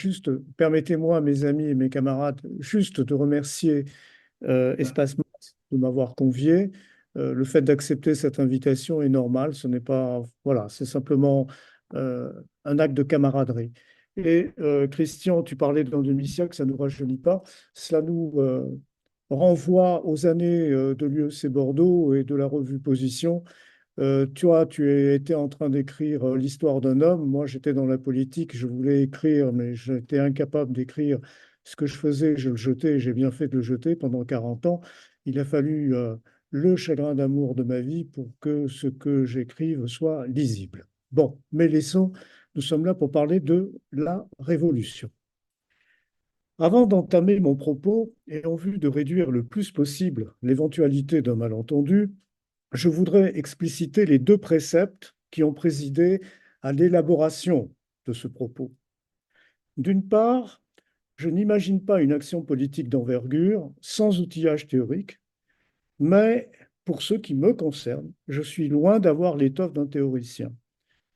Juste, permettez-moi, mes amis et mes camarades, juste de remercier Espace Max de m'avoir convié. Le fait d'accepter cette invitation est normal, ce n'est pas, voilà, c'est simplement euh, un acte de camaraderie. Et Christian, tu parlais d'un demi-siècle, ça ne nous rajeunit pas, cela nous renvoie aux années de l'UEC Bordeaux et de la revue Position. Tu vois, tu étais en train d'écrire l'histoire d'un homme. Moi, j'étais dans la politique, je voulais écrire, mais j'étais incapable d'écrire ce que je faisais. Je le jetais, et j'ai bien fait de le jeter pendant 40 ans. Il a fallu le chagrin d'amour de ma vie pour que ce que j'écrive soit lisible. Bon, mais laissons, nous sommes là pour parler de la Révolution. Avant d'entamer mon propos, et en vue de réduire le plus possible l'éventualité d'un malentendu, je voudrais expliciter les deux préceptes qui ont présidé à l'élaboration de ce propos. D'une part, je n'imagine pas une action politique d'envergure sans outillage théorique, mais pour ce qui me concerne, je suis loin d'avoir l'étoffe d'un théoricien.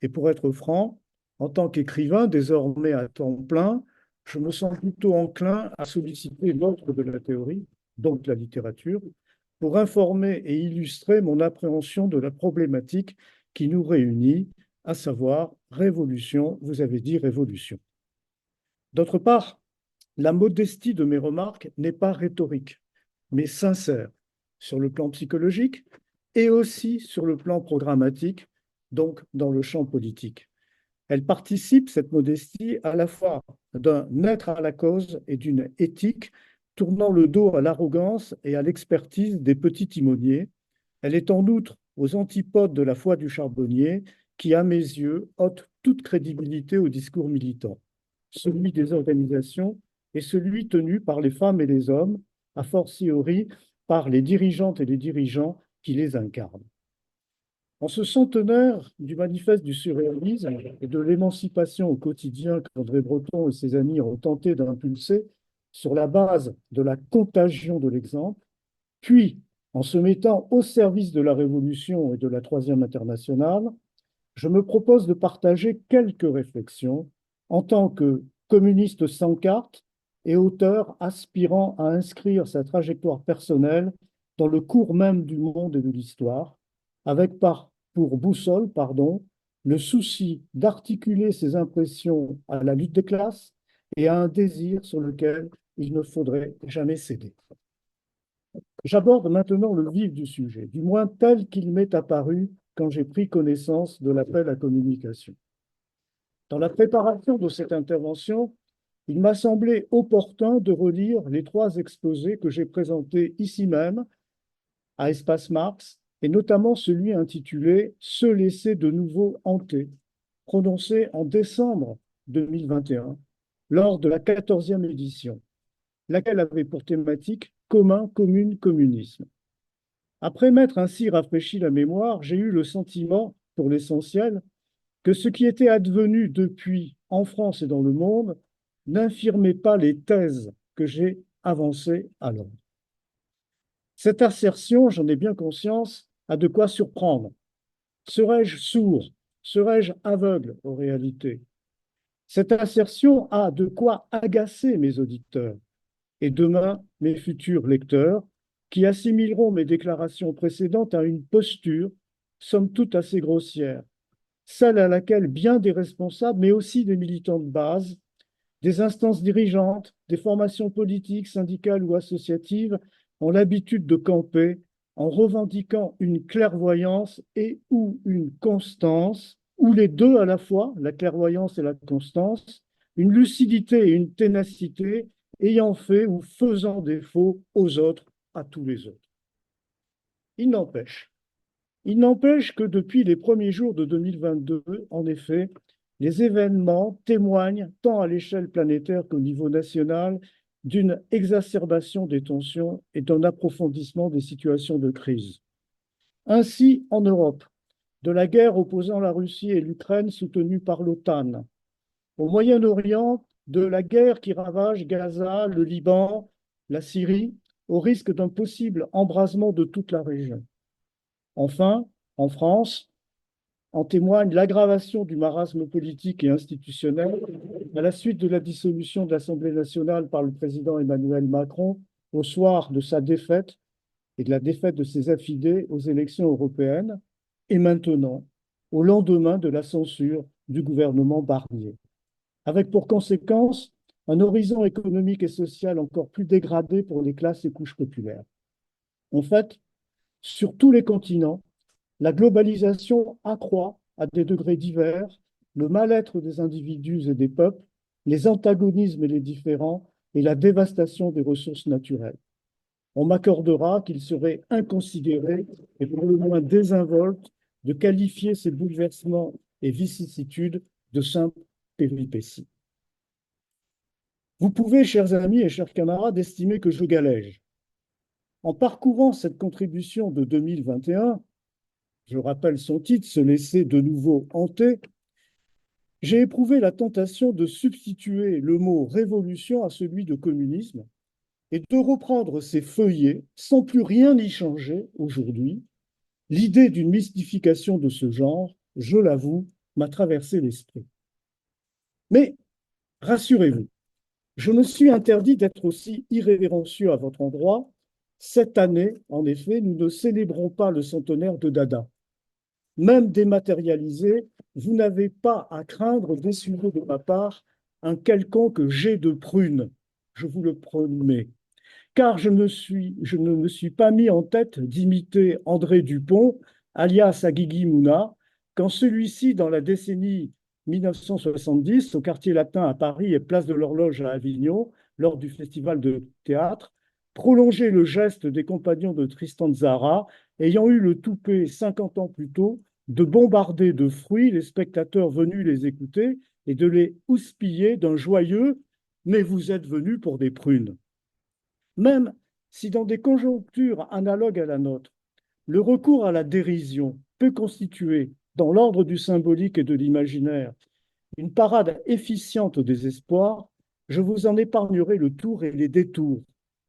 Et pour être franc, en tant qu'écrivain désormais à temps plein, je me sens plutôt enclin à solliciter l'autre de la théorie, donc la littérature, pour informer et illustrer mon appréhension de la problématique qui nous réunit, à savoir révolution, vous avez dit révolution. D'autre part, la modestie de mes remarques n'est pas rhétorique, mais sincère sur le plan psychologique et aussi sur le plan programmatique, donc dans le champ politique. Elle participe, cette modestie, à la fois d'un être à la cause et d'une éthique tournant le dos à l'arrogance et à l'expertise des petits timoniers. Elle est en outre aux antipodes de la foi du charbonnier qui, à mes yeux, ôte toute crédibilité au discours militant, celui des organisations et celui tenu par les femmes et les hommes, a fortiori par les dirigeantes et les dirigeants qui les incarnent. En ce centenaire du manifeste du surréalisme et de l'émancipation au quotidien qu'André Breton et ses amis ont tenté d'impulser sur la base de la contagion de l'exemple, puis en se mettant au service de la Révolution et de la Troisième Internationale, je me propose de partager quelques réflexions en tant que communiste sans carte et auteur aspirant à inscrire sa trajectoire personnelle dans le cours même du monde et de l'histoire, avec pour boussole, le souci d'articuler ses impressions à la lutte des classes et à un désir sur lequel il ne faudrait jamais céder. J'aborde maintenant le vif du sujet, du moins tel qu'il m'est apparu quand j'ai pris connaissance de l'appel à communication. Dans la préparation de cette intervention, il m'a semblé opportun de relire les trois exposés que j'ai présentés ici même à Espace Marx, et notamment celui intitulé Se laisser de nouveau hanter, prononcé en décembre 2021 lors de la 14e édition, laquelle avait pour thématique commun, commune, communisme. Après m'être ainsi rafraîchi la mémoire, j'ai eu le sentiment, pour l'essentiel, que ce qui était advenu depuis en France et dans le monde n'infirmait pas les thèses que j'ai avancées alors. Cette assertion, j'en ai bien conscience, a de quoi surprendre. Serais-je sourd? Serais-je aveugle aux réalités? Cette assertion a de quoi agacer mes auditeurs et demain mes futurs lecteurs qui assimileront mes déclarations précédentes à une posture, somme toute assez grossière, celle à laquelle bien des responsables, mais aussi des militants de base, des instances dirigeantes, des formations politiques, syndicales ou associatives ont l'habitude de camper en revendiquant une clairvoyance et ou une constance, ou les deux à la fois, la clairvoyance et la constance, une lucidité et une ténacité ayant fait ou faisant défaut aux autres, à tous les autres. Il n'empêche il n'empêche que depuis les premiers jours de 2022, en effet, les événements témoignent, tant à l'échelle planétaire qu'au niveau national, d'une exacerbation des tensions et d'un approfondissement des situations de crise. Ainsi, en Europe, de la guerre opposant la Russie et l'Ukraine soutenue par l'OTAN, au Moyen-Orient, de la guerre qui ravage Gaza, le Liban, la Syrie, au risque d'un possible embrasement de toute la région. Enfin, en France, En témoigne l'aggravation du marasme politique et institutionnel à la suite de la dissolution de l'Assemblée nationale par le président Emmanuel Macron au soir de sa défaite et de la défaite de ses affidés aux élections européennes, et maintenant, au lendemain de la censure du gouvernement Barnier, avec pour conséquence un horizon économique et social encore plus dégradé pour les classes et couches populaires. En fait, sur tous les continents, la globalisation accroît à des degrés divers le mal-être des individus et des peuples, les antagonismes et les différends, et la dévastation des ressources naturelles. On m'accordera qu'il serait inconsidéré et pour le moins désinvolte de qualifier ces bouleversements et vicissitudes de simples péripéties. Vous pouvez, chers amis et chers camarades, estimer que je galège. En parcourant cette contribution de 2021, je rappelle son titre, Se laisser de nouveau hanter, j'ai éprouvé la tentation de substituer le mot révolution à celui de communisme et de reprendre ces feuillets sans plus rien y changer aujourd'hui. L'idée d'une mystification de ce genre, je l'avoue, m'a traversé l'esprit. Mais rassurez-vous, je me suis interdit d'être aussi irrévérencieux à votre endroit. Cette année, en effet, nous ne célébrons pas le centenaire de Dada. Même dématérialisé, vous n'avez pas à craindre d'essuyer de ma part un quelconque jet de prune, je vous le promets, car je ne me suis pas mis en tête d'imiter André Dupont, alias Aguigui Mouna, quand celui-ci, dans la décennie 1970, au quartier latin à Paris et place de l'Horloge à Avignon, lors du festival de théâtre, prolongeait le geste des compagnons de Tristan Tzara, ayant eu le toupet 50 ans plus tôt de bombarder de fruits les spectateurs venus les écouter et de les houspiller d'un joyeux « Mais vous êtes venus pour des prunes ». Même si dans des conjonctures analogues à la nôtre, le recours à la dérision peut constituer, dans l'ordre du symbolique et de l'imaginaire, une parade efficiente au désespoir, je vous en épargnerai le tour et les détours,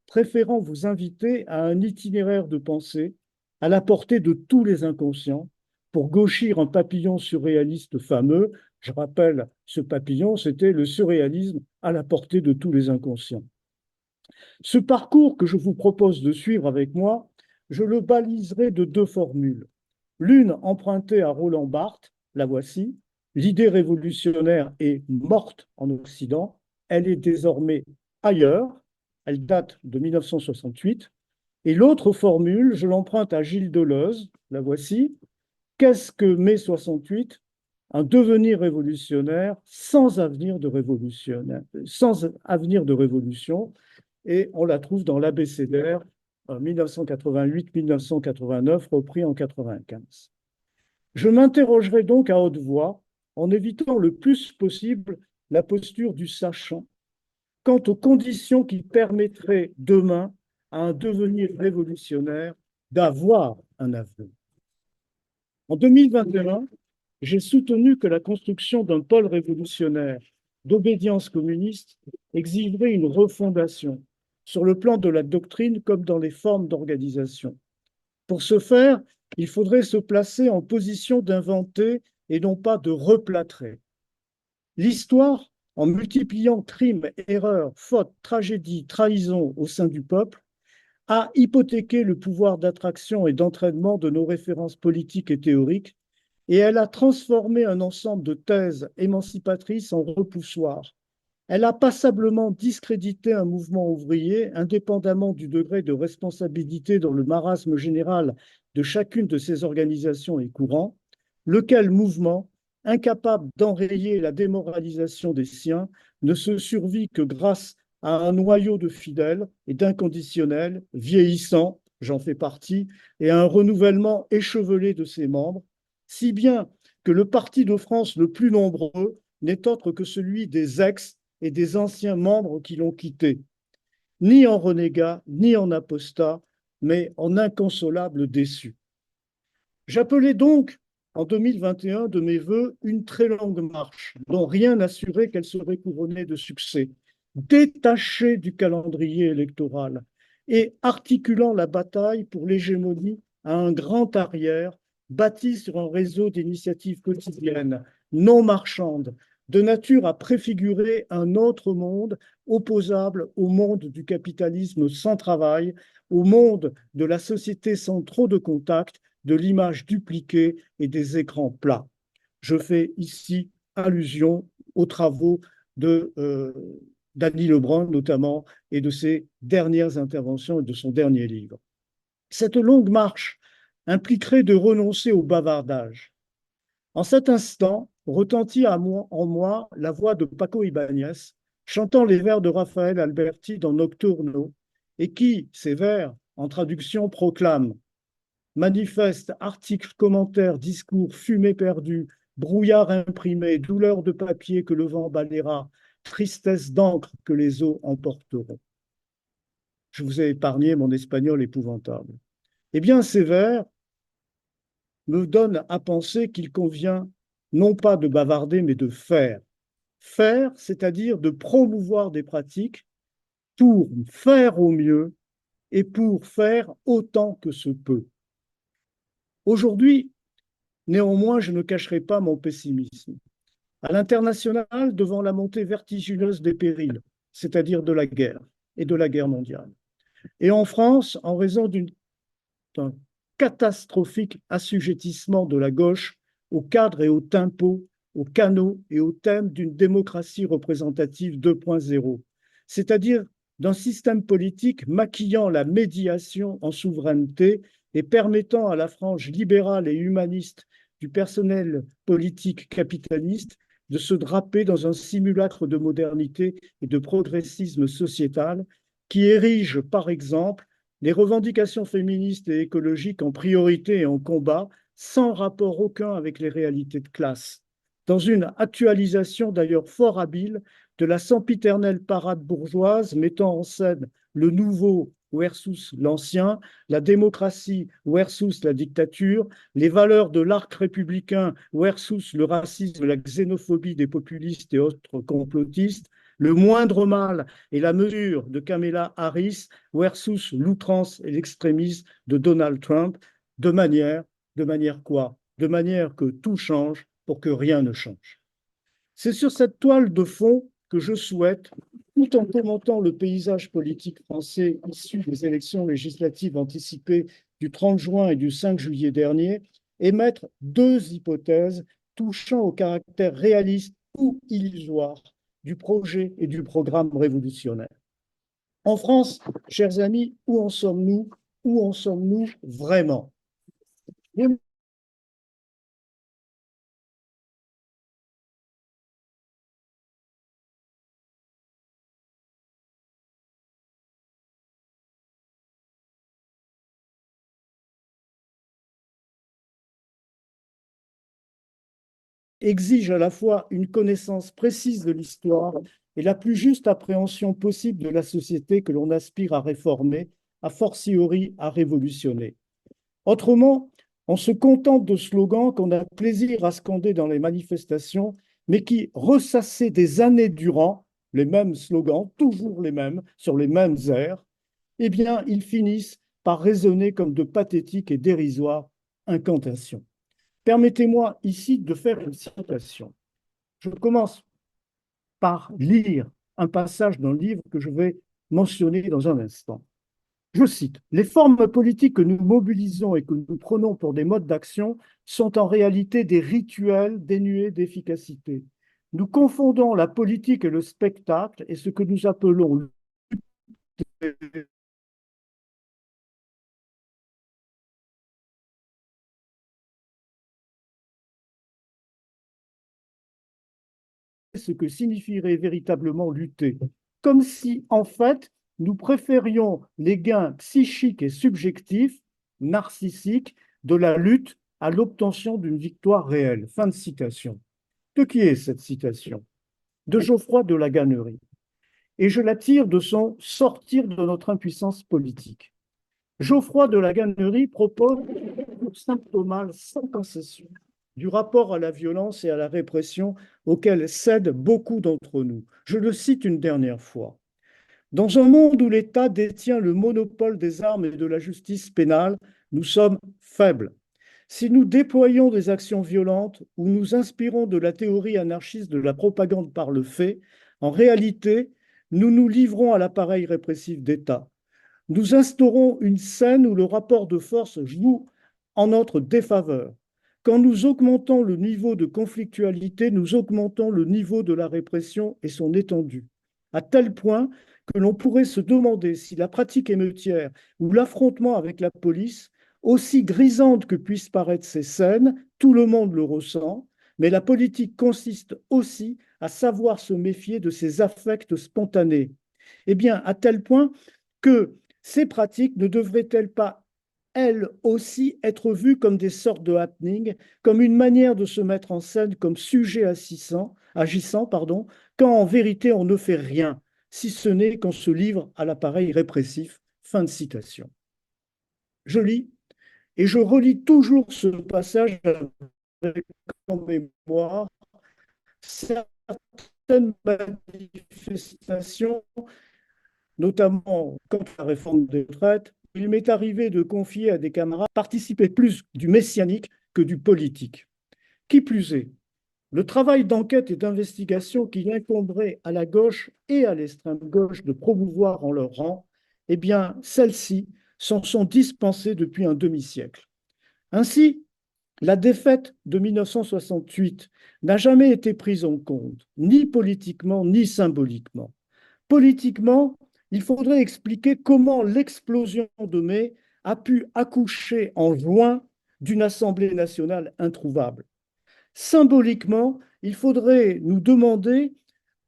préférant vous inviter à un itinéraire de pensée à la portée de tous les inconscients pour gauchir un papillon surréaliste fameux. Je rappelle, ce papillon, c'était le surréalisme à la portée de tous les inconscients. Ce parcours que je vous propose de suivre avec moi, je le baliserai de deux formules. L'une empruntée à Roland Barthes, la voici, l'idée révolutionnaire est morte en Occident, elle est désormais ailleurs, elle date de 1968. Et l'autre formule, je l'emprunte à Gilles Deleuze, la voici, qu'est-ce que mai 68? Un devenir révolutionnaire sans avenir de révolution, et on la trouve dans l'abécédaire 1988-1989, repris en 1995. Je m'interrogerai donc à haute voix, en évitant le plus possible la posture du sachant, quant aux conditions qui permettraient demain à un devenir révolutionnaire d'avoir un avenir. En 2021, j'ai soutenu que la construction d'un pôle révolutionnaire d'obédience communiste exigerait une refondation sur le plan de la doctrine comme dans les formes d'organisation. Pour ce faire, il faudrait se placer en position d'inventer et non pas de replâtrer. L'histoire, en multipliant crimes, erreurs, fautes, tragédies, trahisons au sein du peuple, a hypothéqué le pouvoir d'attraction et d'entraînement de nos références politiques et théoriques, et elle a transformé un ensemble de thèses émancipatrices en repoussoirs. Elle a passablement discrédité un mouvement ouvrier, indépendamment du degré de responsabilité dans le marasme général de chacune de ces organisations et courants, lequel mouvement, incapable d'enrayer la démoralisation des siens, ne se survit que grâce à un noyau de fidèles et d'inconditionnels, vieillissant, j'en fais partie, et à un renouvellement échevelé de ses membres, si bien que le parti de France le plus nombreux n'est autre que celui des ex et des anciens membres qui l'ont quitté, ni en renégat, ni en apostat, mais en inconsolables déçus. J'appelais donc, en 2021, de mes voeux une très longue marche, dont rien n'assurait qu'elle serait couronnée de succès, détachée du calendrier électoral et articulant la bataille pour l'hégémonie à un grand arrière bâtie sur un réseau d'initiatives quotidiennes, non marchandes, de nature à préfigurer un autre monde opposable au monde du capitalisme sans travail, au monde de la société sans trop de contact, de l'image dupliquée et des écrans plats. Je fais ici allusion aux travaux de d'Annie Lebrun notamment et de ses dernières interventions et de son dernier livre. Cette longue marche impliquerait de renoncer au bavardage. En cet instant, retentit en moi la voix de Paco Ibáñez, chantant les vers de Raphaël Alberti dans Nocturno, et qui, ces vers, en traduction, proclame manifeste, articles, commentaires, discours, fumée perdue, brouillard imprimé, douleur de papier que le vent balayera, tristesse d'encre que les eaux emporteront. Je vous ai épargné mon espagnol épouvantable. Eh bien, ces vers me donnent à penser qu'il convient non pas de bavarder, mais de faire. Faire, c'est-à-dire de promouvoir des pratiques pour faire au mieux et pour faire autant que se peut. Aujourd'hui, néanmoins, je ne cacherai pas mon pessimisme. À l'international, devant la montée vertigineuse des périls, c'est-à-dire de la guerre et de la guerre mondiale. Et en France, en raison d'un catastrophique assujettissement de la gauche au cadre et au tempo, aux canaux et aux thèmes d'une démocratie représentative 2.0, c'est-à-dire d'un système politique maquillant la médiation en souveraineté et permettant à la frange libérale et humaniste du personnel politique capitaliste de se draper dans un simulacre de modernité et de progressisme sociétal qui érige, par exemple, les revendications féministes et écologiques en priorité et en combat, sans rapport aucun avec les réalités de classe, dans une actualisation d'ailleurs fort habile de la sempiternelle parade bourgeoise mettant en scène le nouveau versus l'ancien, la démocratie versus la dictature, les valeurs de l'arc républicain versus le racisme, la xénophobie des populistes et autres complotistes, le moindre mal et la mesure de Kamala Harris versus l'outrance et l'extrémisme de Donald Trump, de manière quoi? De manière que tout change pour que rien ne change. C'est sur cette toile de fond que je souhaite, tout en commentant le paysage politique français issu des élections législatives anticipées du 30 juin et du 5 juillet dernier, émettre deux hypothèses touchant au caractère réaliste ou illusoire du projet et du programme révolutionnaire. En France, chers amis, où en sommes-nous? Où en sommes-nous vraiment? Exige à la fois une connaissance précise de l'histoire et la plus juste appréhension possible de la société que l'on aspire à réformer, a fortiori à révolutionner. Autrement, on se contente de slogans qu'on a plaisir à scander dans les manifestations, mais qui, ressassés des années durant, les mêmes slogans, toujours les mêmes, sur les mêmes airs, eh bien, ils finissent par résonner comme de pathétiques et dérisoires incantations. Permettez-moi ici de faire une citation. Je commence par lire un passage d'un livre que je vais mentionner dans un instant. Je cite, les formes politiques que nous mobilisons et que nous prenons pour des modes d'action sont en réalité des rituels dénués d'efficacité. Nous confondons la politique et le spectacle et ce que nous appelons ce que signifierait véritablement lutter. Comme si, en fait, nous préférions les gains psychiques et subjectifs, narcissiques, de la lutte à l'obtention d'une victoire réelle. Fin de citation. De qui est cette citation? De Geoffroy de la Gannerie. Et je la tire de son Sortir de notre impuissance politique. Geoffroy de la Gannerie propose pour symptomal sans concession du rapport à la violence et à la répression auquel cèdent beaucoup d'entre nous. Je le cite une dernière fois. Dans un monde où l'État détient le monopole des armes et de la justice pénale, nous sommes faibles. Si nous déployons des actions violentes ou nous inspirons de la théorie anarchiste de la propagande par le fait, en réalité, nous nous livrons à l'appareil répressif d'État. Nous instaurons une scène où le rapport de force joue en notre défaveur. Quand nous augmentons le niveau de conflictualité, nous augmentons le niveau de la répression et son étendue, à tel point que l'on pourrait se demander si la pratique émeutière ou l'affrontement avec la police, aussi grisante que puissent paraître ces scènes, tout le monde le ressent, mais la politique consiste aussi à savoir se méfier de ces affects spontanés. Eh bien, à tel point que ces pratiques ne devraient-elles pas, elles aussi, être vues comme des sortes de happening, comme une manière de se mettre en scène comme sujet agissant, quand en vérité on ne fait rien, si ce n'est qu'on se livre à l'appareil répressif. Fin de citation. Je lis et je relis toujours ce passage avec en mémoire certaines manifestations, notamment contre la réforme des retraites. Il m'est arrivé de confier à des camarades participer plus du messianique que du politique. Qui plus est, le travail d'enquête et d'investigation qui incomberait à la gauche et à l'extrême gauche de promouvoir en leur rang, eh bien, celles-ci s'en sont dispensées depuis un demi-siècle. Ainsi, la défaite de 1968 n'a jamais été prise en compte, ni politiquement, ni symboliquement. Politiquement, il faudrait expliquer comment l'explosion de mai a pu accoucher en juin d'une Assemblée nationale introuvable. Symboliquement, il faudrait nous demander,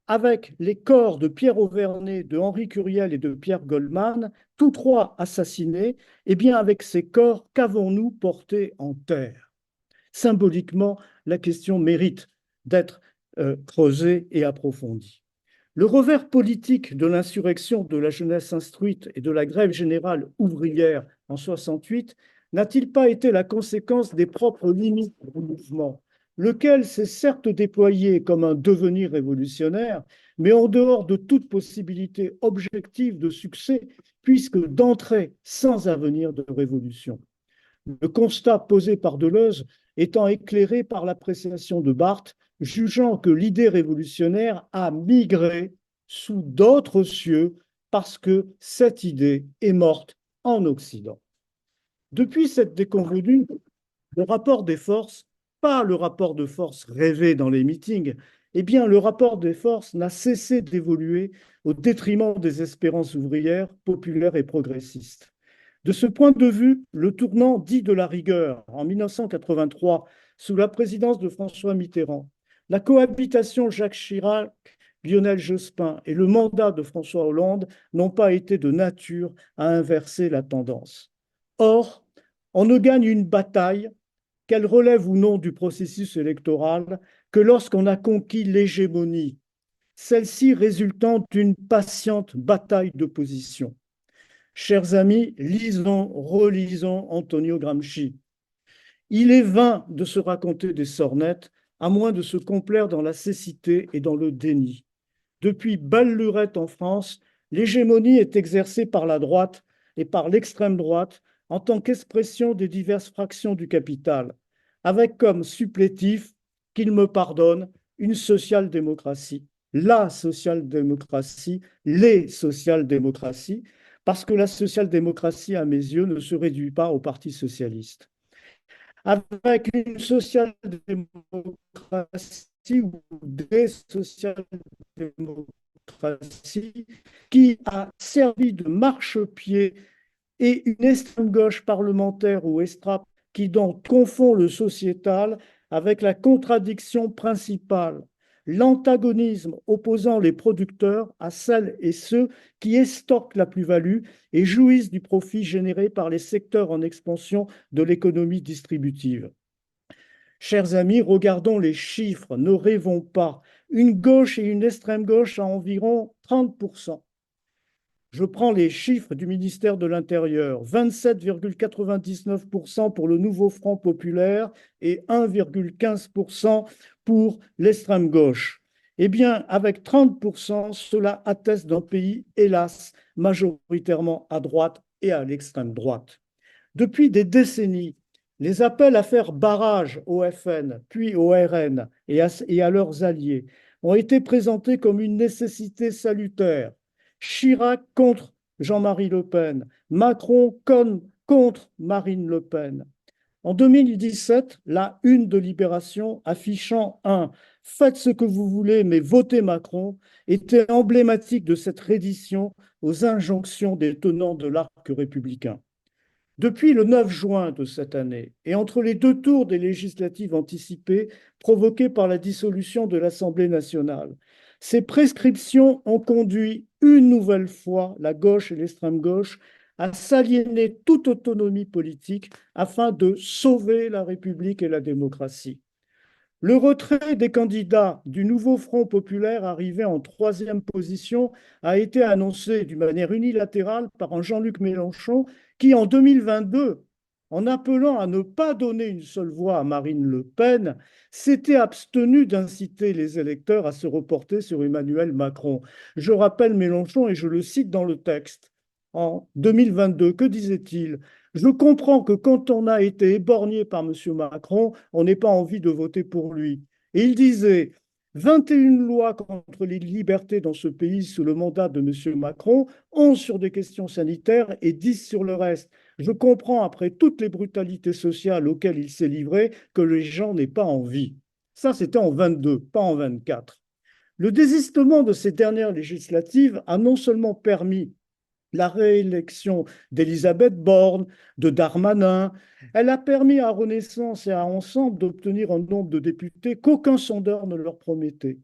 avec les corps de Pierre Auverney, de Henri Curiel et de Pierre Goldman, tous trois assassinés, eh bien avec ces corps, qu'avons-nous porté en terre? Symboliquement, la question mérite d'être creusée et approfondie. Le revers politique de l'insurrection de la jeunesse instruite et de la grève générale ouvrière en 68 n'a-t-il pas été la conséquence des propres limites du mouvement, lequel s'est certes déployé comme un devenir révolutionnaire, mais en dehors de toute possibilité objective de succès, puisque d'entrée sans avenir de révolution? Le constat posé par Deleuze étant éclairé par l'appréciation de Barthes, jugeant que l'idée révolutionnaire a migré sous d'autres cieux parce que cette idée est morte en Occident. Depuis cette déconvenue, le rapport des forces, pas le rapport de force rêvé dans les meetings, eh bien le rapport des forces n'a cessé d'évoluer au détriment des espérances ouvrières, populaires et progressistes. De ce point de vue, le tournant dit de la rigueur en 1983, sous la présidence de François Mitterrand, la cohabitation Jacques Chirac, Lionel Jospin et le mandat de François Hollande n'ont pas été de nature à inverser la tendance. Or, on ne gagne une bataille, qu'elle relève ou non du processus électoral, que lorsqu'on a conquis l'hégémonie, celle-ci résultant d'une patiente bataille d'opposition. Chers amis, lisons, relisons Antonio Gramsci. Il est vain de se raconter des sornettes, à moins de se complaire dans la cécité et dans le déni. Depuis belle lurette en France, l'hégémonie est exercée par la droite et par l'extrême droite en tant qu'expression des diverses fractions du capital, avec comme supplétif, qu'il me pardonne, une social-démocratie, la social-démocratie, les social-démocraties, parce que la social-démocratie, à mes yeux, ne se réduit pas au Parti socialiste. Avec une social-démocratie ou des social-démocraties qui a servi de marchepied et une extrême gauche parlementaire ou estrap qui donc confond le sociétal avec la contradiction principale, l'antagonisme opposant les producteurs à celles et ceux qui estoquent la plus-value et jouissent du profit généré par les secteurs en expansion de l'économie distributive. Chers amis, regardons les chiffres, ne rêvons pas. Une gauche et une extrême gauche à environ 30%. Je prends les chiffres du ministère de l'Intérieur, 27,99% pour le nouveau Front populaire et 1,15% pour l'extrême gauche. Eh bien, avec 30%, cela atteste d'un pays, hélas, majoritairement à droite et à l'extrême droite. Depuis des décennies, Les appels à faire barrage au FN, puis au RN et à leurs alliés ont été présentés comme une nécessité salutaire. Chirac contre Jean-Marie Le Pen, Macron contre Marine Le Pen. En 2017, la une de Libération affichant un Faites ce que vous voulez, mais votez Macron était emblématique de cette reddition aux injonctions des tenants de l'arc républicain. Depuis le 9 juin de cette année, et entre les deux tours des législatives anticipées provoquées par la dissolution de l'Assemblée nationale, ces prescriptions ont conduit une nouvelle fois la gauche et l'extrême gauche à s'aliéner toute autonomie politique afin de sauver la République et la démocratie. Le retrait des candidats du nouveau Front populaire arrivé en troisième position a été annoncé d'une manière unilatérale par un Jean-Luc Mélenchon qui, en 2022, en appelant à ne pas donner une seule voix à Marine Le Pen, s'était abstenu d'inciter les électeurs à se reporter sur Emmanuel Macron. Je rappelle Mélenchon et je le cite dans le texte. En 2022, que disait-il? Je comprends que quand on a été éborgné par M. Macron, on n'ait pas envie de voter pour lui. Et il disait 21 lois contre les libertés dans ce pays sous le mandat de M. Macron, 11 sur des questions sanitaires et 10 sur le reste. Je comprends, après toutes les brutalités sociales auxquelles il s'est livré, que les gens n'aient pas envie. Ça, c'était en 22, pas en 24. Le désistement de ces dernières législatives a non seulement permis la réélection d'Elisabeth Borne, de Darmanin. Elle a permis à Renaissance et à Ensemble d'obtenir un nombre de députés qu'aucun sondeur ne leur promettait.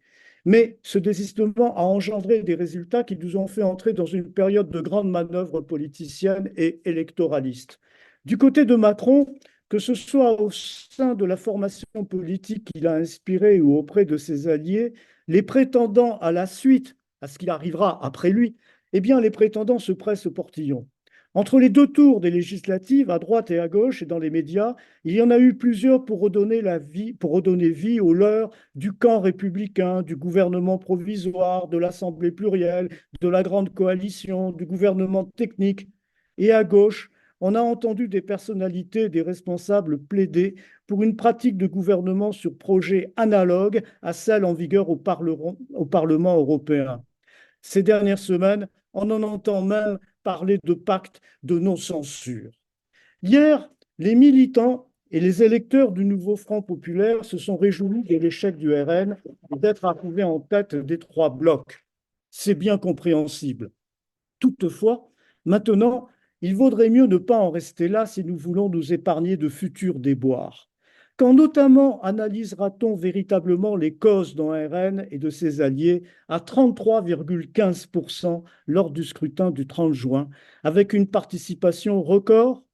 Mais ce désistement a engendré des résultats qui nous ont fait entrer dans une période de grandes manœuvres politiciennes et électoralistes. Du côté de Macron, que ce soit au sein de la formation politique qu'il a inspirée ou auprès de ses alliés, les prétendants à la suite, à ce qu'il arrivera après lui, eh bien, les prétendants se pressent au portillon. Entre les deux tours des législatives, à droite et à gauche, et dans les médias, il y en a eu plusieurs pour redonner vie aux leurs du camp républicain, du gouvernement provisoire, de l'Assemblée plurielle, de la grande coalition, du gouvernement technique. Et à gauche, on a entendu des personnalités, des responsables plaider pour une pratique de gouvernement sur projet analogue à celle en vigueur au Parlement européen. Ces dernières semaines, on en entend même parler de pacte de non-censure. Hier, les militants et les électeurs du nouveau Front populaire se sont réjouis de l'échec du RN et d'être arrivés en tête des trois blocs. C'est bien compréhensible. Toutefois, maintenant, il vaudrait mieux ne pas en rester là si nous voulons nous épargner de futurs déboires. Quand notamment analysera-t-on véritablement les causes d'un RN et de ses alliés à 33,15% lors du scrutin du 30 juin, avec une participation record?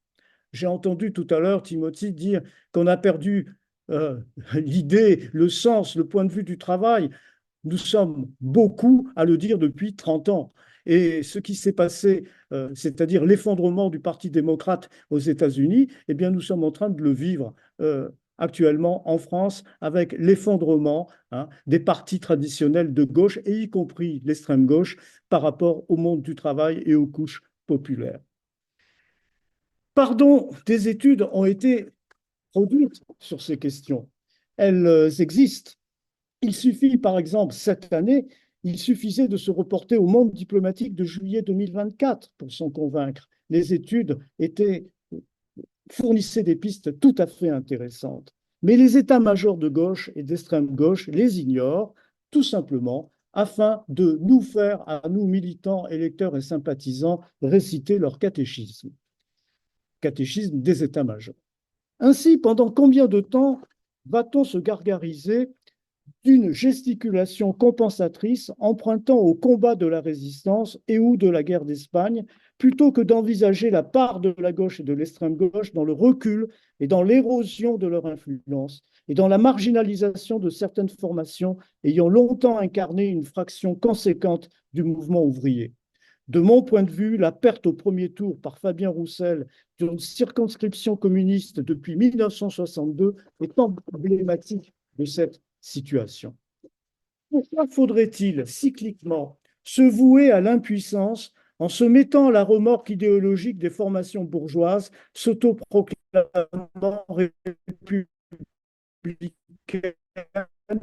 J'ai entendu tout à l'heure Timothy dire qu'on a perdu l'idée, le sens, le point de vue du travail. Nous sommes beaucoup à le dire depuis 30 ans. Et ce qui s'est passé, c'est-à-dire l'effondrement du Parti démocrate aux États-Unis, eh bien, nous sommes en train de le vivre actuellement en France avec l'effondrement des partis traditionnels de gauche, et y compris l'extrême gauche, par rapport au monde du travail et aux couches populaires. Pardon, des études ont été produites sur ces questions. Elles existent. Il suffit, par exemple, cette année, il suffisait de se reporter au monde diplomatique de juillet 2024 pour s'en convaincre. Les études fournissaient des pistes tout à fait intéressantes. Mais les états-majors de gauche et d'extrême gauche les ignorent, tout simplement, afin de nous faire, à nous militants, électeurs et sympathisants, réciter leur catéchisme des états-majors. Ainsi, pendant combien de temps va-t-on se gargariser d'une gesticulation compensatrice empruntant au combat de la résistance et ou de la guerre d'Espagne, plutôt que d'envisager la part de la gauche et de l'extrême gauche dans le recul et dans l'érosion de leur influence et dans la marginalisation de certaines formations ayant longtemps incarné une fraction conséquente du mouvement ouvrier. De mon point de vue, la perte au premier tour par Fabien Roussel d'une circonscription communiste depuis 1962 est emblématique de cette situation. Pourquoi faudrait-il cycliquement se vouer à l'impuissance en se mettant à la remorque idéologique des formations bourgeoises, s'autoproclamant républicaine,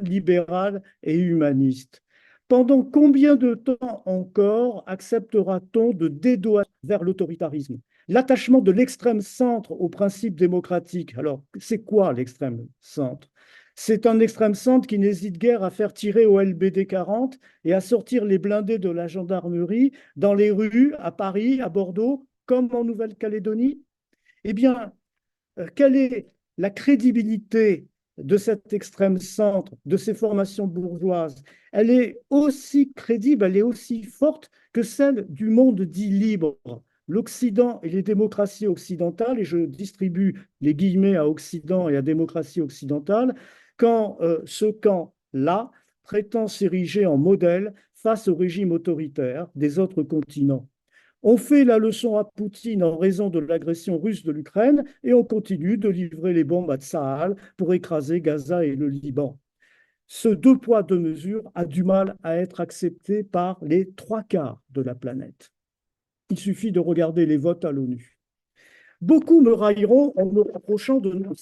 libérale et humaniste. Pendant combien de temps encore acceptera-t-on de dédouaner vers l'autoritarisme? L'attachement de l'extrême centre aux principes démocratiques. Alors, c'est quoi l'extrême centre? C'est un extrême centre qui n'hésite guère à faire tirer au LBD 40 et à sortir les blindés de la gendarmerie dans les rues à Paris, à Bordeaux, comme en Nouvelle-Calédonie. Eh bien, quelle est la crédibilité de cet extrême centre, de ces formations bourgeoises? Elle est aussi crédible, elle est aussi forte que celle du monde dit libre. L'Occident et les démocraties occidentales, et je distribue les guillemets à Occident et à démocratie occidentale, quand ce camp-là prétend s'ériger en modèle face au régime autoritaire des autres continents. On fait la leçon à Poutine en raison de l'agression russe de l'Ukraine et on continue de livrer les bombes à Tsahal pour écraser Gaza et le Liban. Ce deux poids, deux mesures a du mal à être accepté par les trois quarts de la planète. Il suffit de regarder les votes à l'ONU. Beaucoup me railleront en me rapprochant de nous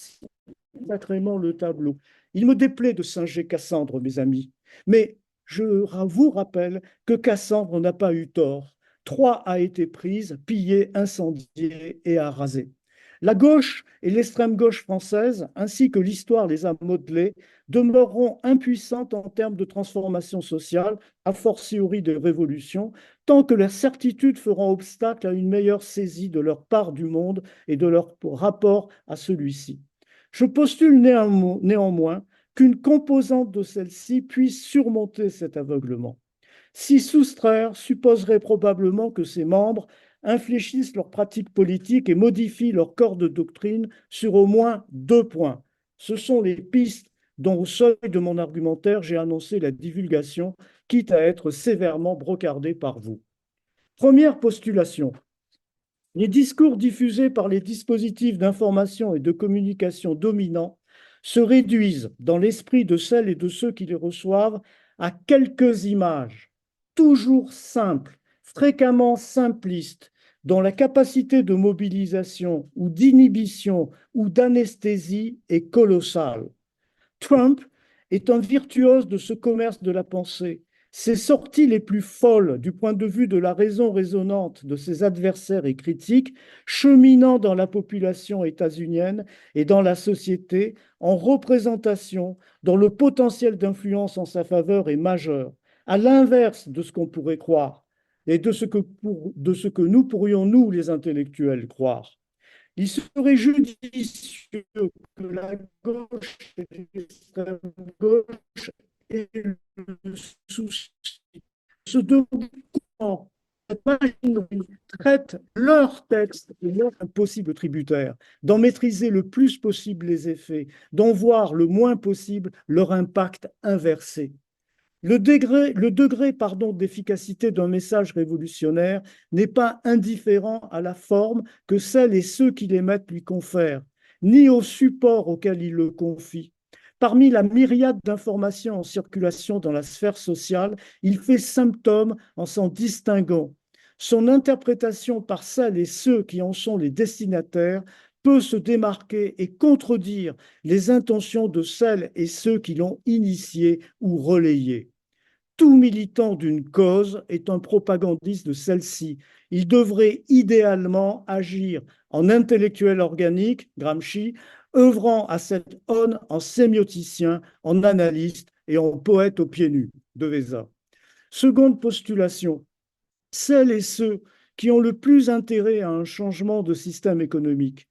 sacrément le tableau. Il me déplaît de singer Cassandre, mes amis, mais je vous rappelle que Cassandre n'a pas eu tort. Troie a été prise, pillée, incendiée et arasée. La gauche et l'extrême gauche française, ainsi que l'histoire les a modelées, demeureront impuissantes en termes de transformation sociale, a fortiori de révolution, tant que leurs certitudes feront obstacle à une meilleure saisie de leur part du monde et de leur rapport à celui-ci. Je postule néanmoins qu'une composante de celle-ci puisse surmonter cet aveuglement. S'y soustraire supposerait probablement que ses membres infléchissent leurs pratiques politiques et modifient leur corps de doctrine sur au moins deux points. Ce sont les pistes dont, au seuil de mon argumentaire, j'ai annoncé la divulgation, quitte à être sévèrement brocardé par vous. Première postulation. Les discours diffusés par les dispositifs d'information et de communication dominants se réduisent, dans l'esprit de celles et de ceux qui les reçoivent, à quelques images, toujours simples, fréquemment simplistes, dont la capacité de mobilisation ou d'inhibition ou d'anesthésie est colossale. Trump est un virtuose de ce commerce de la pensée. Ses sorties les plus folles du point de vue de la raison résonante de ses adversaires et critiques, cheminant dans la population états-unienne et dans la société en représentation, dont le potentiel d'influence en sa faveur est majeur, à l'inverse de ce qu'on pourrait croire et de ce que nous pourrions, nous, les intellectuels, croire. Il serait judicieux que la gauche et l'extrême gauche aient le souci se demandant cette machinerie traite leurs textes et leurs possibles tributaires, d'en maîtriser le plus possible les effets, d'en voir le moins possible leur impact inversé. Le degré d'efficacité d'un message révolutionnaire n'est pas indifférent à la forme que celles et ceux qui l'émettent lui confèrent, ni au support auquel ils le confient. Parmi la myriade d'informations en circulation dans la sphère sociale, il fait symptôme en s'en distinguant. Son interprétation par celles et ceux qui en sont les destinataires peut se démarquer et contredire les intentions de celles et ceux qui l'ont initié ou relayé. Tout militant d'une cause est un propagandiste de celle-ci. Il devrait idéalement agir en intellectuel organique, Gramsci, œuvrant à cette aune en sémioticien, en analyste et en poète aux pieds nus, de Véza. Seconde postulation, celles et ceux qui ont le plus intérêt à un changement de système économique,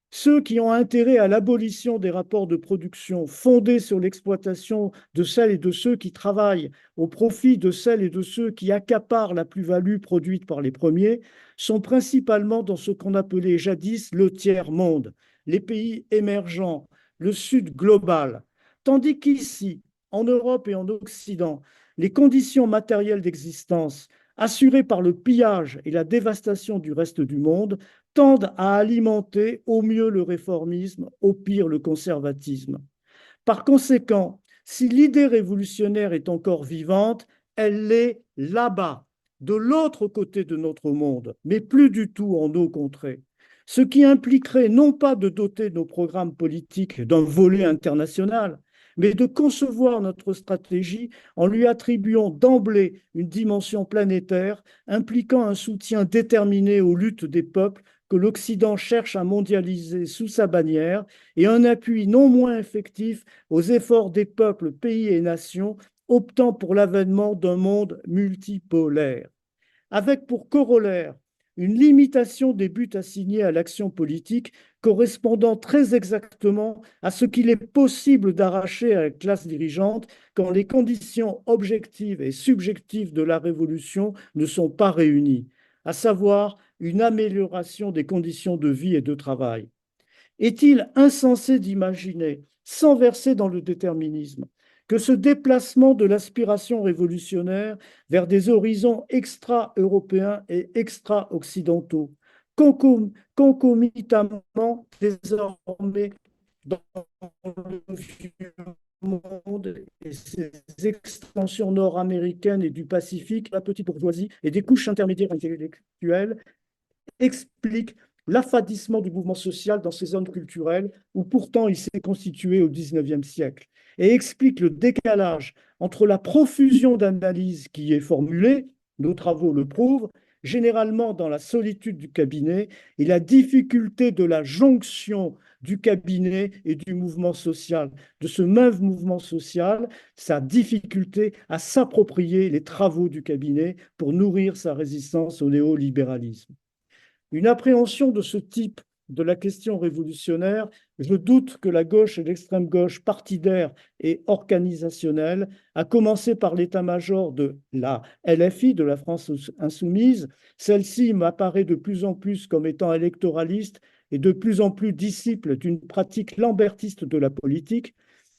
ceux qui ont intérêt à l'abolition des rapports de production fondés sur l'exploitation de celles et de ceux qui travaillent au profit de celles et de ceux qui accaparent la plus-value produite par les premiers, sont principalement dans ce qu'on appelait jadis le tiers-monde, les pays émergents, le Sud global. Tandis qu'ici, en Europe et en Occident, les conditions matérielles d'existence, assurées par le pillage et la dévastation du reste du monde, tendent à alimenter au mieux le réformisme, au pire le conservatisme. Par conséquent, si l'idée révolutionnaire est encore vivante, elle l'est là-bas, de l'autre côté de notre monde, mais plus du tout en nos contrées. Ce qui impliquerait non pas de doter nos programmes politiques d'un volet international, mais de concevoir notre stratégie en lui attribuant d'emblée une dimension planétaire impliquant un soutien déterminé aux luttes des peuples que l'Occident cherche à mondialiser sous sa bannière et un appui non moins effectif aux efforts des peuples, pays et nations optant pour l'avènement d'un monde multipolaire, avec pour corollaire une limitation des buts assignés à l'action politique correspondant très exactement à ce qu'il est possible d'arracher à la classe dirigeante quand les conditions objectives et subjectives de la révolution ne sont pas réunies, à savoir une amélioration des conditions de vie et de travail. Est-il insensé d'imaginer, sans verser dans le déterminisme, que ce déplacement de l'aspiration révolutionnaire vers des horizons extra-européens et extra-occidentaux, concomitamment désormais dans le vieux monde et ses extensions nord-américaines et du Pacifique, la petite bourgeoisie et des couches intermédiaires intellectuelles, explique l'affadissement du mouvement social dans ces zones culturelles où pourtant il s'est constitué au XIXe siècle et explique le décalage entre la profusion d'analyses qui est formulée, nos travaux le prouvent, généralement dans la solitude du cabinet, et la difficulté de la jonction du cabinet et du mouvement social, de ce même mouvement social, sa difficulté à s'approprier les travaux du cabinet pour nourrir sa résistance au néolibéralisme. Une appréhension de ce type de la question révolutionnaire, je doute que la gauche et l'extrême gauche partidaire et organisationnelle, à commencer par l'état-major de la LFI, de la France insoumise, celle-ci m'apparaît de plus en plus comme étant électoraliste et de plus en plus disciple d'une pratique lambertiste de la politique.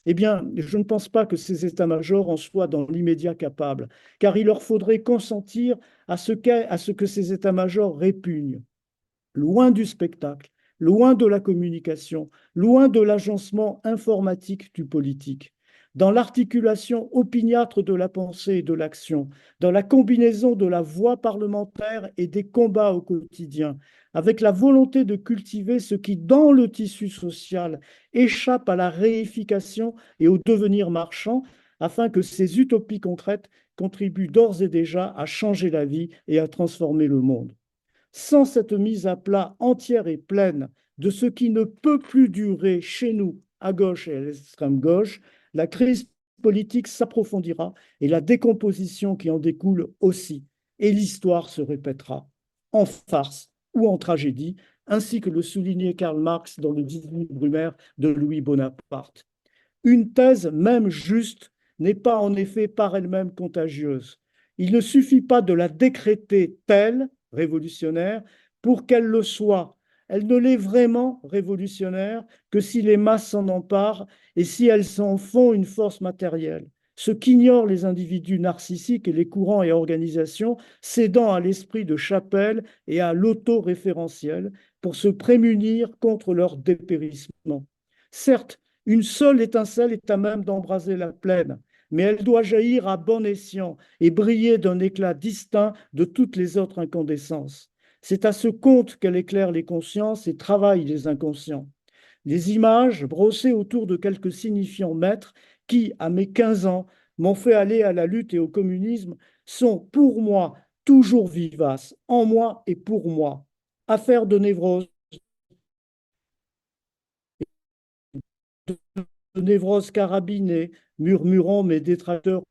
Eh bien, je ne pense pas que ces états-majors en soient dans l'immédiat capables, car il leur faudrait consentir à ce que ces états-majors répugnent. Loin du spectacle, loin de la communication, loin de l'agencement informatique du politique, dans l'articulation opiniâtre de la pensée et de l'action, dans la combinaison de la voix parlementaire et des combats au quotidien, avec la volonté de cultiver ce qui, dans le tissu social, échappe à la réification et au devenir marchand, afin que ces utopies concrètes contribuent d'ores et déjà à changer la vie et à transformer le monde. Sans cette mise à plat entière et pleine de ce qui ne peut plus durer chez nous, à gauche et à l'extrême gauche, la crise politique s'approfondira et la décomposition qui en découle aussi. Et l'histoire se répétera, en farce ou en tragédie, ainsi que le soulignait Karl Marx dans le 18 Brumaire de Louis Bonaparte. Une thèse, même juste, n'est pas en effet par elle-même contagieuse. Il ne suffit pas de la décréter telle, révolutionnaire, pour qu'elle le soit. Elle ne l'est vraiment révolutionnaire que si les masses s'en emparent et si elles s'en font une force matérielle. Ce qu'ignorent les individus narcissiques et les courants et organisations cédant à l'esprit de chapelle et à l'autoréférentiel pour se prémunir contre leur dépérissement. Certes, une seule étincelle est à même d'embraser la plaine, mais elle doit jaillir à bon escient et briller d'un éclat distinct de toutes les autres incandescences. C'est à ce compte qu'elle éclaire les consciences et travaille les inconscients. Les images, brossées autour de quelques signifiants maîtres qui, à mes 15 ans, m'ont fait aller à la lutte et au communisme, sont pour moi toujours vivaces, en moi et pour moi. Affaire de névrose, de névrose carabinée, murmurant mes détracteurs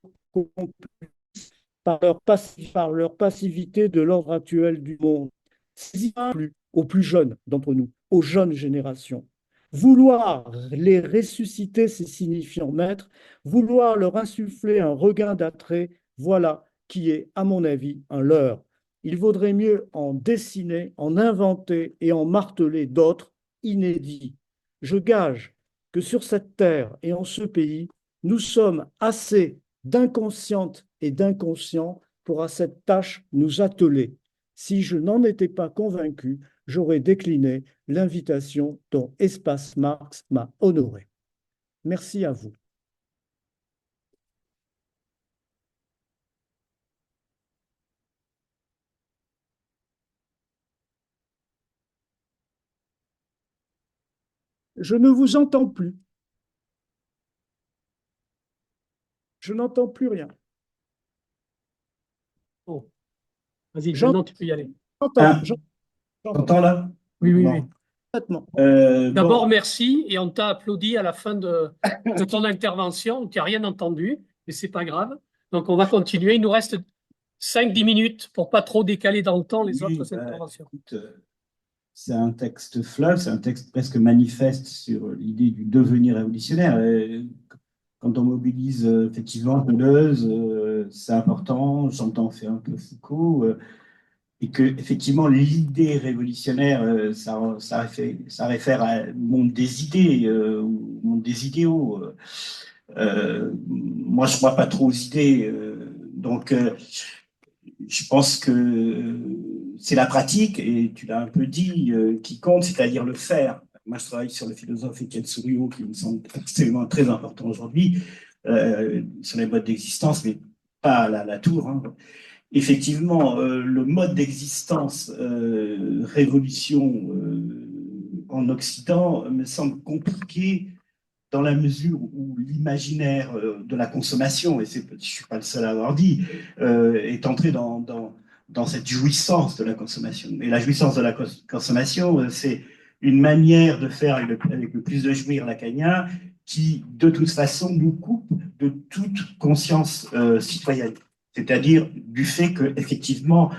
par leur passivité de l'ordre actuel du monde. C'est plus aux plus jeunes d'entre nous, aux jeunes générations. Vouloir les ressusciter, ces signifiants maîtres, vouloir leur insuffler un regain d'attrait, voilà qui est, à mon avis, un leurre. Il vaudrait mieux en dessiner, en inventer et en marteler d'autres inédits. Je gage que sur cette terre et en ce pays, nous sommes assez d'inconscientes et d'inconscients pour à cette tâche nous atteler. Si je n'en étais pas convaincu, j'aurais décliné l'invitation dont Espace Marx m'a honoré. Merci à vous. Je ne vous entends plus. Je n'entends plus rien. Bon, vas-y, J'entends, maintenant tu peux y aller. j'entends, Hein, j'entends. t'entends là? Oui, oui, oui. Bon. Parfaitement. D'abord, Bon, merci, et on t'a applaudi à la fin de ton intervention. Tu n'as rien entendu, mais c'est pas grave. Donc, on va continuer. Il nous reste 5-10 minutes pour pas trop décaler dans le temps les oui, autres interventions. écoute, c'est un texte fleuve, c'est un texte presque manifeste sur l'idée du devenir révolutionnaire. Quand on mobilise effectivement Deleuze, c'est important, j'entends faire un peu Foucault, et que effectivement l'idée révolutionnaire, ça réfère au monde des idées, au monde des idéaux. Moi, je crois pas trop aux idées, donc je pense que c'est la pratique, et tu l'as un peu dit, qui compte, c'est-à-dire le faire. Moi, je travaille sur le philosophe Étienne Souriau, qui me semble absolument très important aujourd'hui, sur les modes d'existence, mais pas à la tour, hein. Effectivement, le mode d'existence révolution en Occident me semble compliqué dans la mesure où l'imaginaire de la consommation, et je ne suis pas le seul à avoir dit, est entré dans cette jouissance de la consommation. Et la jouissance de la consommation, c'est une manière de faire avec le plus de jouir lacanien qui, de toute façon, nous coupe de toute conscience citoyenne. C'est-à-dire du fait que, effectivement,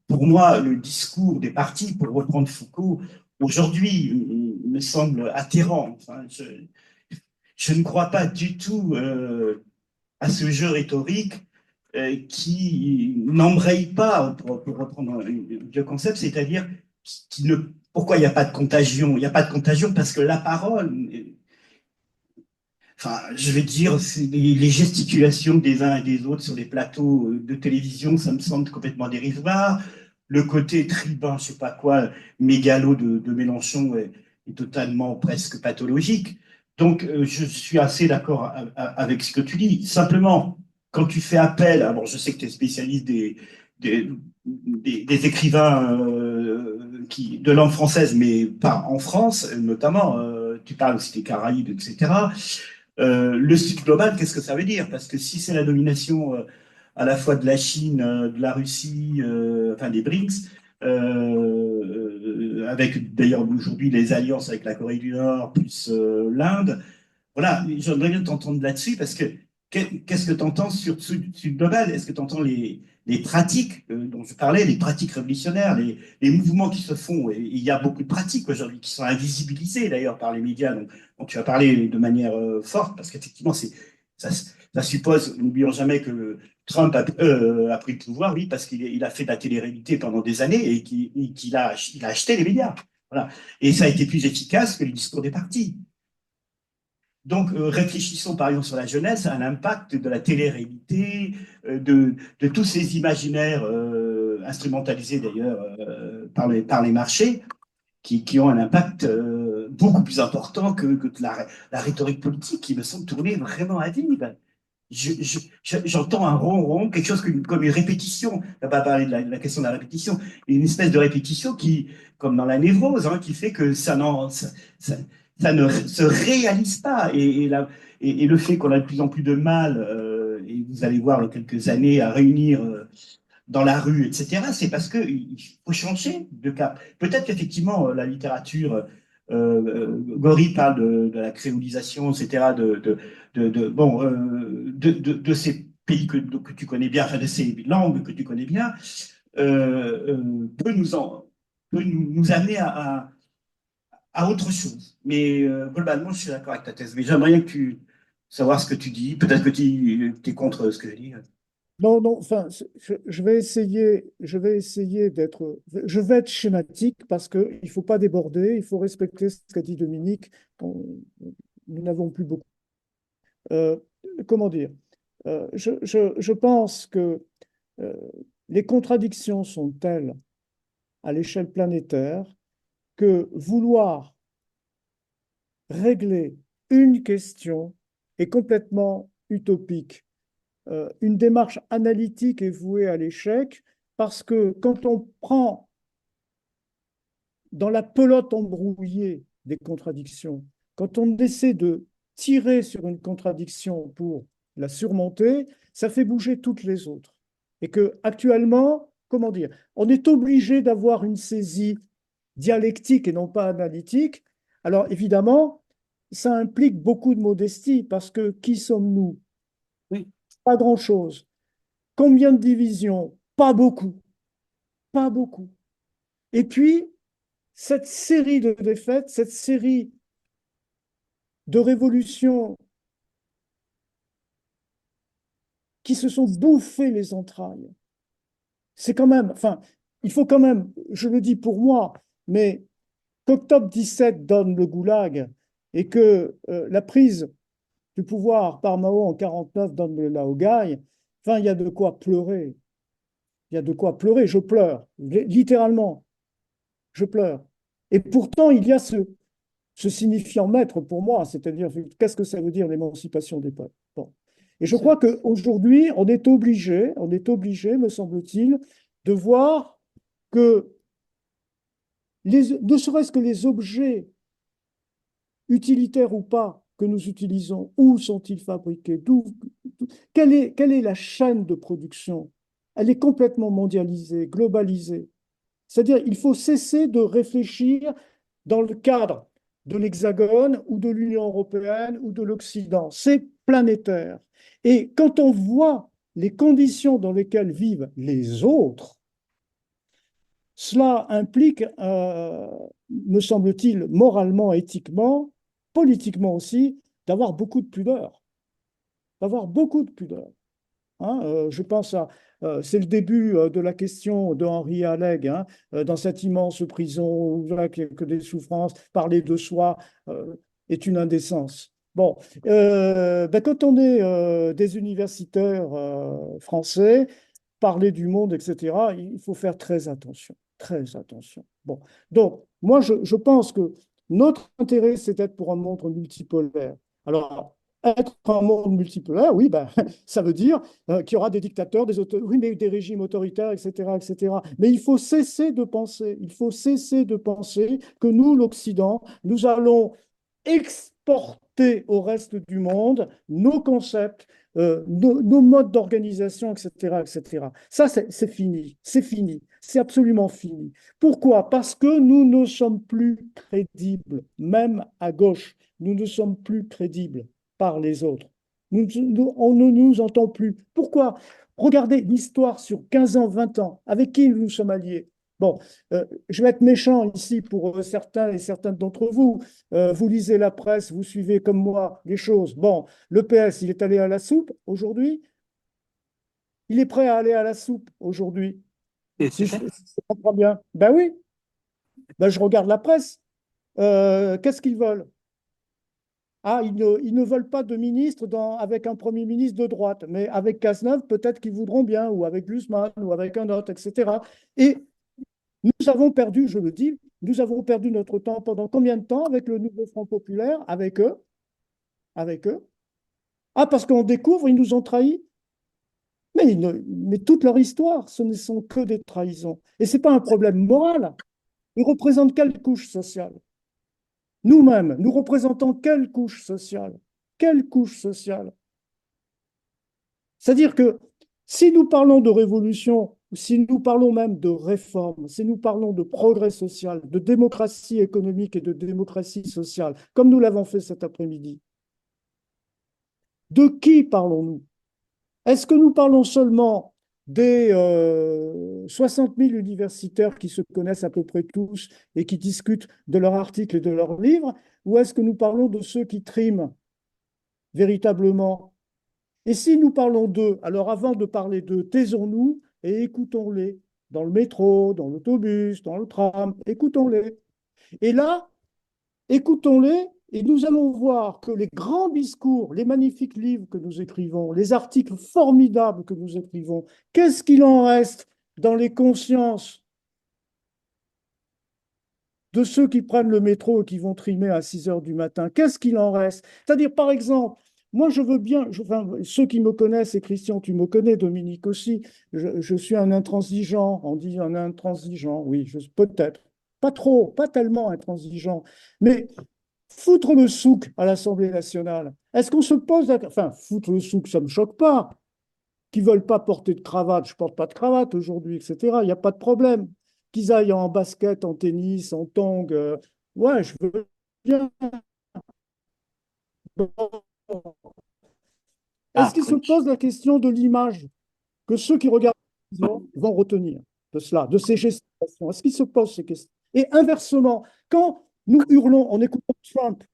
pour moi, le discours des partis, pour reprendre Foucault, aujourd'hui, me semble atterrant. Enfin, je ne crois pas du tout à ce jeu rhétorique qui n'embraye pas, pour reprendre un vieux concept, c'est-à-dire qui ne, pourquoi il n'y a pas de contagion? Il n'y a pas de contagion parce que la parole, enfin, je vais dire, les gesticulations des uns et des autres sur les plateaux de télévision, ça me semble complètement dérisoire. Le côté tribun, je sais pas quoi, mégalo de Mélenchon est totalement presque pathologique. Donc, je suis assez d'accord avec ce que tu dis. Simplement, quand tu fais appel, alors je sais que tu es spécialiste des, des écrivains de langue française, mais pas en France, notamment, tu parles aussi des Caraïbes, etc. Le Sud global, qu'est-ce que ça veut dire? Parce que si c'est la domination à la fois de la Chine, de la Russie, enfin des BRICS, avec d'ailleurs aujourd'hui les alliances avec la Corée du Nord plus l'Inde, voilà, j'aimerais bien t'entendre là-dessus parce que qu'est-ce que tu entends sur Sud global? Est-ce que tu entends les pratiques dont je parlais, les pratiques révolutionnaires, les mouvements qui se font? Et il y a beaucoup de pratiques aujourd'hui qui sont invisibilisées d'ailleurs par les médias, dont tu as parlé de manière forte, parce qu'effectivement, ça suppose, n'oublions jamais que Trump a pris le pouvoir, oui, parce qu'il a fait de la télé-réalité pendant des années et qu'il il a acheté les médias. Voilà. Et ça a été plus efficace que les discours des partis. Donc, réfléchissons par exemple sur la jeunesse, à l'impact de la télé-réalité, de tous ces imaginaires instrumentalisés d'ailleurs par les marchés, qui ont un impact beaucoup plus important que la rhétorique politique qui me semble tourner vraiment à vide. J'entends un ronron, quelque chose comme une répétition. On n'a pas parlé de la question de la répétition, une espèce de répétition qui, comme dans la névrose, hein, qui fait que ça ne se réalise pas. Et le fait qu'on a de plus en plus de mal, et vous allez voir dans quelques années, à réunir dans la rue, etc., c'est parce qu'il faut changer de cap. Peut-être qu'effectivement, la littérature, Gori parle de la créolisation, etc., bon, ces pays que tu connais bien, enfin de ces langues que tu connais bien, peut nous amener à autre chose. Mais globalement, je suis d'accord avec ta thèse. Mais j'aimerais bien que tu savoir ce que tu dis. Peut-être que tu es contre ce que je dis. Non, non, enfin, je vais essayer je vais être schématique parce qu'il ne faut pas déborder, il faut respecter ce qu'a dit Dominique. Nous n'avons plus beaucoup. Euh, comment dire? Je pense que euh, les contradictions sont telles à l'échelle planétaire que vouloir régler une question est complètement utopique. Une démarche analytique est vouée à l'échec parce que quand on prend dans la pelote embrouillée des contradictions, quand on essaie de tirer sur une contradiction pour la surmonter, ça fait bouger toutes les autres. Et que actuellement, comment dire, on est obligé d'avoir une saisie dialectique et non pas analytique. Alors évidemment, ça implique beaucoup de modestie parce que qui sommes-nous? Oui. Pas grand-chose. Combien de divisions? Pas beaucoup. Pas beaucoup. Et puis, cette série de défaites, cette série de révolutions qui se sont bouffées les entrailles, c'est quand même, enfin, il faut quand même, je le dis pour moi, mais qu'Octobre 17 donne le goulag et que la prise du pouvoir par Mao en 49 donne le laogai, enfin, il y a de quoi pleurer. Il y a de quoi pleurer, je pleure, littéralement, je pleure. Et pourtant, il y a ce signifiant maître pour moi, c'est-à-dire qu'est-ce que ça veut dire l'émancipation des peuples. Bon. Et je crois qu'aujourd'hui, on est obligé, me semble-t-il, de voir que ne serait-ce que les objets, utilitaires ou pas, que nous utilisons, où sont-ils fabriqués, quelle est la chaîne de production? Elle est complètement mondialisée, globalisée. C'est-à-dire il faut cesser de réfléchir dans le cadre de l'Hexagone ou de l'Union européenne ou de l'Occident. C'est planétaire. Et quand on voit les conditions dans lesquelles vivent les autres, cela implique, me semble-t-il, moralement, éthiquement, politiquement aussi, d'avoir beaucoup de pudeur. D'avoir beaucoup de pudeur. Hein, je pense à, c'est le début de la question de Henri Alleg, hein, dans cette immense prison où il n'y a que des souffrances, parler de soi est une indécence. Bon, ben, quand on est des universitaires français, parler du monde, etc., il faut faire très attention, très attention. Bon, donc, moi, je pense que notre intérêt, c'est d'être pour un monde multipolaire. Alors, être un monde multipolaire, oui, ben, ça veut dire qu'il y aura des dictateurs, oui, mais des régimes autoritaires, etc., etc. Mais il faut cesser de penser que nous, l'Occident, nous allons exporter au reste du monde nos concepts, nos modes d'organisation, etc., etc. Ça, c'est fini, c'est fini, c'est absolument fini. Pourquoi? Parce que nous ne sommes plus crédibles, même à gauche, nous ne sommes plus crédibles par les autres. On ne nous entend plus. Pourquoi? Regardez l'histoire sur 15 ans, 20 ans. Avec qui nous sommes alliés? Bon, je vais être méchant ici pour certains et certaines d'entre vous. Vous lisez la presse, vous suivez comme moi les choses. Bon, le PS, il est allé à la soupe aujourd'hui. Il est prêt à aller à la soupe aujourd'hui. Si je comprends bien. Ben oui, ben je regarde la presse. Qu'est-ce qu'ils veulent? Ah, ils ne veulent pas de ministre avec un Premier ministre de droite, mais avec Cazeneuve, peut-être qu'ils voudront bien, ou avec Guzman, ou avec un autre, etc. Et nous avons perdu, je le dis, nous avons perdu notre temps pendant combien de temps avec le nouveau Front populaire, avec eux? Avec eux? Ah, parce qu'on découvre, ils nous ont trahis? Mais toute leur histoire, ce ne sont que des trahisons. Et ce n'est pas un problème moral. Ils représentent quelle couche sociale? Nous-mêmes, nous représentons quelle couche sociale? Quelle couche sociale? C'est-à-dire que si nous parlons de révolution, si nous parlons même de réforme, si nous parlons de progrès social, de démocratie économique et de démocratie sociale, comme nous l'avons fait cet après-midi, de qui parlons-nous? Est-ce que nous parlons seulement des 60 000 universitaires qui se connaissent à peu près tous et qui discutent de leurs articles et de leurs livres, ou est-ce que nous parlons de ceux qui triment véritablement? Et si nous parlons d'eux, alors avant de parler d'eux, taisons-nous et écoutons-les dans le métro, dans l'autobus, dans le tram, écoutons-les. Et là, écoutons-les et nous allons voir que les grands discours, les magnifiques livres que nous écrivons, les articles formidables que nous écrivons, qu'est-ce qu'il en reste dans les consciences de ceux qui prennent le métro et qui vont trimer à 6 heures du matin? Qu'est-ce qu'il en reste? C'est-à-dire, par exemple, moi, je veux bien, enfin, ceux qui me connaissent, et Christian, tu me connais, Dominique aussi, je suis un intransigeant, on dit un intransigeant, oui, peut-être. pas trop, pas tellement intransigeant, mais foutre le souk à l'Assemblée nationale. Est-ce qu'on se pose la... Enfin, foutre le souk, ça ne me choque pas. Qu'ils ne veulent pas porter de cravate, je ne porte pas de cravate aujourd'hui, etc. Il n'y a pas de problème. Qu'ils aillent en basket, en tennis, en tongs, ouais, je veux bien. Est-ce Ah, qu'ils se posent la question de l'image que ceux qui regardent vont retenir de cela, de ces gesticulations? Est-ce qu'ils se posent ces questions? Et inversement, quand nous hurlons en écoutant Trump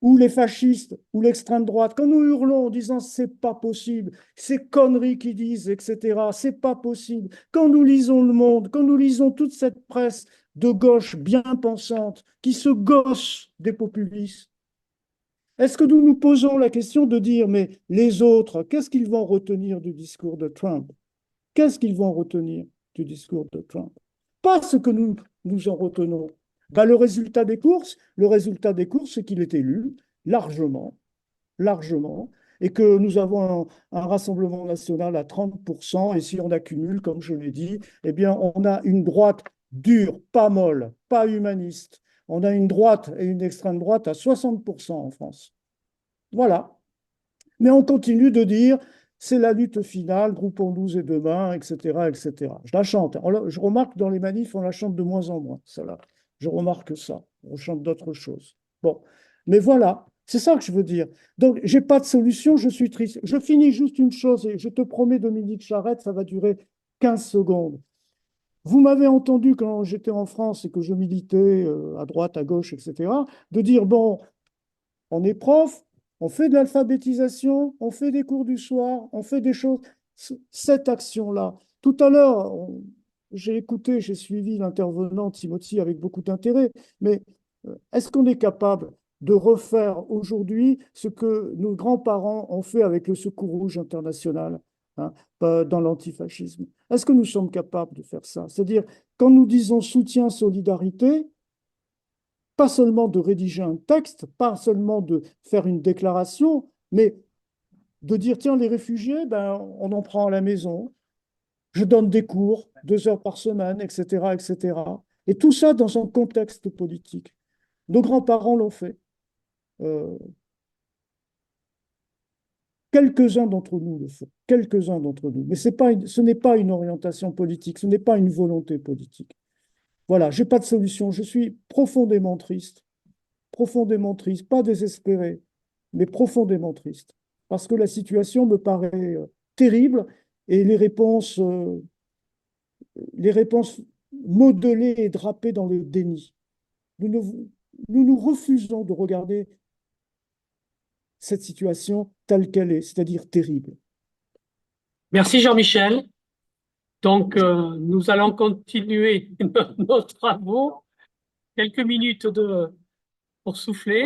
ou les fascistes ou l'extrême droite, quand nous hurlons en disant c'est pas possible, ces conneries qu'ils disent, etc., c'est pas possible, quand nous lisons Le Monde, quand nous lisons toute cette presse de gauche bien pensante qui se gosse des populistes, est-ce que nous nous posons la question de dire, mais les autres, qu'est-ce qu'ils vont retenir du discours de Trump? Qu'est-ce qu'ils vont retenir du discours de Trump? Pas ce que nous en retenons. Ben, le résultat des courses, c'est qu'il est élu largement, largement, et que nous avons un Rassemblement national à 30%, et si on accumule, comme je l'ai dit, eh bien, on a une droite dure, pas molle, pas humaniste. On a une droite et une extrême droite à 60% en France. Voilà. Mais on continue de dire, c'est la lutte finale, groupons-nous et demain, etc., etc. Je la chante. Je remarque dans les manifs, on la chante de moins en moins, celle-là. Je remarque ça. On chante d'autres choses. Bon. Mais voilà, c'est ça que je veux dire. Donc, j'ai pas de solution, je suis triste. Je finis juste une chose, et je te promets, Dominique Charette, ça va durer 15 secondes. Vous m'avez entendu quand j'étais en France et que je militais à droite, à gauche, etc., de dire, bon, on est prof, on fait de l'alphabétisation, on fait des cours du soir, on fait des choses. Cette action-là. Tout à l'heure, j'ai écouté, j'ai suivi l'intervenant Timothy avec beaucoup d'intérêt, mais est-ce qu'on est capable de refaire aujourd'hui ce que nos grands-parents ont fait avec le Secours Rouge international, hein, dans l'antifascisme? Est-ce que nous sommes capables de faire ça? C'est-à-dire, quand nous disons soutien, solidarité, pas seulement de rédiger un texte, pas seulement de faire une déclaration, mais de dire, tiens, les réfugiés, ben, on en prend à la maison, je donne des cours, 2 heures par semaine, etc., etc. Et tout ça dans un contexte politique. Nos grands-parents l'ont fait. Euh, Quelques-uns d'entre nous le font, quelques-uns d'entre nous. Mais ce n'est pas une orientation politique, ce n'est pas une volonté politique. Voilà, je n'ai pas de solution. Je suis profondément triste, pas désespéré, mais profondément triste, parce que la situation me paraît terrible et les réponses modelées et drapées dans le déni. Nous nous refusons de regarder cette situation telle qu'elle est, c'est-à-dire terrible. Merci Jean-Michel. Donc, nous allons continuer nos travaux. Quelques minutes pour souffler.